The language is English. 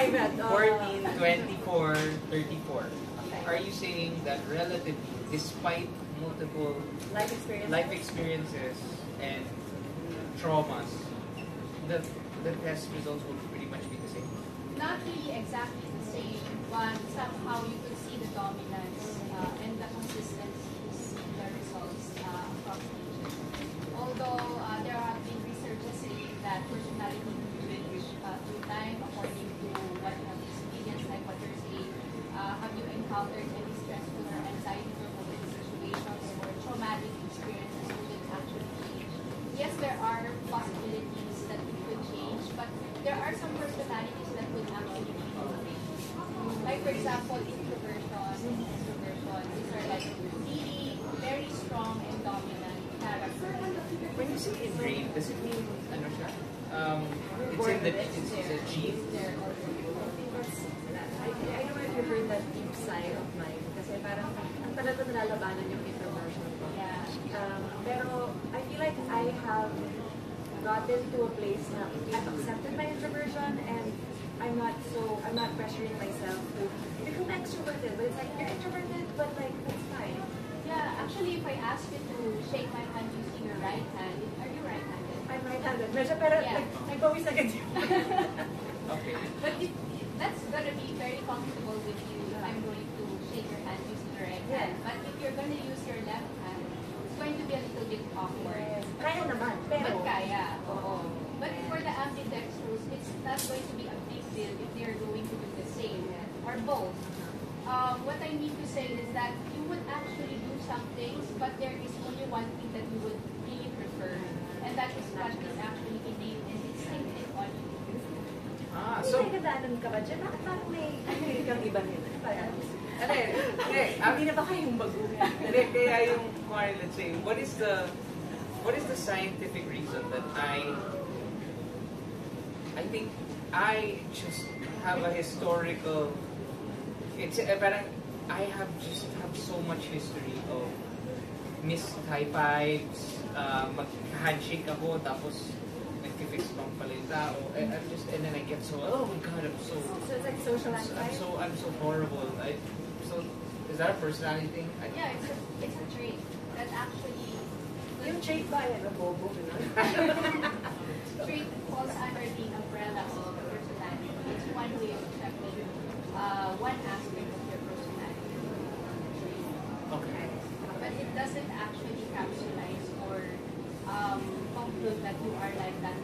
private. 14, 24, 34. Okay. Are you saying that relatively, despite multiple life experiences and traumas, the test results will pretty much be the same? Not really exactly the same, but somehow you could see the dominance and the consistency in the results across ages. Although there have been researches saying that personality change through time according to what you have experienced, like what you're saying. Have you encountered any stressful or anxiety-provoking situations or traumatic experiences that actually change? Yes, there are possibilities that it could change, but there are some personalities that could actually be moving. Like for example, introversion and extroversion. These are like really very strong and dominant characters. When you say ingrained, does it mean, ano siya? It's a gene? I don't know if you heard that deep sigh of mine. Kasi parang, ang tagal ko nalalabanan yung introversion ko. Yeah. Pero I feel like I have gotten to a place na I've accepted my introversion and I'm not pressuring myself to become extroverted. But it's like, you're introverted, but like, that's fine. Yeah, actually, if I ask you to shake my hand using your right hand, are you right-handed? I'm right-handed. Medyo, pero Yeah. nagbawis agad yun. Okay. But that's gonna be very comfortable with you if I'm going to shake your hand using your right hand. But if you're gonna use your left hand, it's going to be a little bit awkward. Kaya naman, pero... But kaya, oo. But for the ambidextrous, it's not going to be a big deal if they're going to do the same or both. What I mean to say is that you would actually do some things, but there is only one thing that you would really prefer, and that is what is actually innate and instinctive on you. So, may nagdaanan ka ba dyan? Bakit parang may kang iba nila? Hindi na ba kayong baguhin? Kaya yung, let's say, what is the scientific reason that I think I just have a historical, parang I have so much history of missed high fives, mag-handshake ako, tapos nag-fix pang pala yung tao, and then I get so, oh my god, So it's like social anxiety? I'm so horrible. So is that a personality thing? Yeah, it's a trait that actually. Yung trait ba yan? Bobo ka na? Trait falls under the umbrella of personality. It's one way of checking one aspect of your personality. Okay. But it doesn't actually capsulize or conclude that you are like that.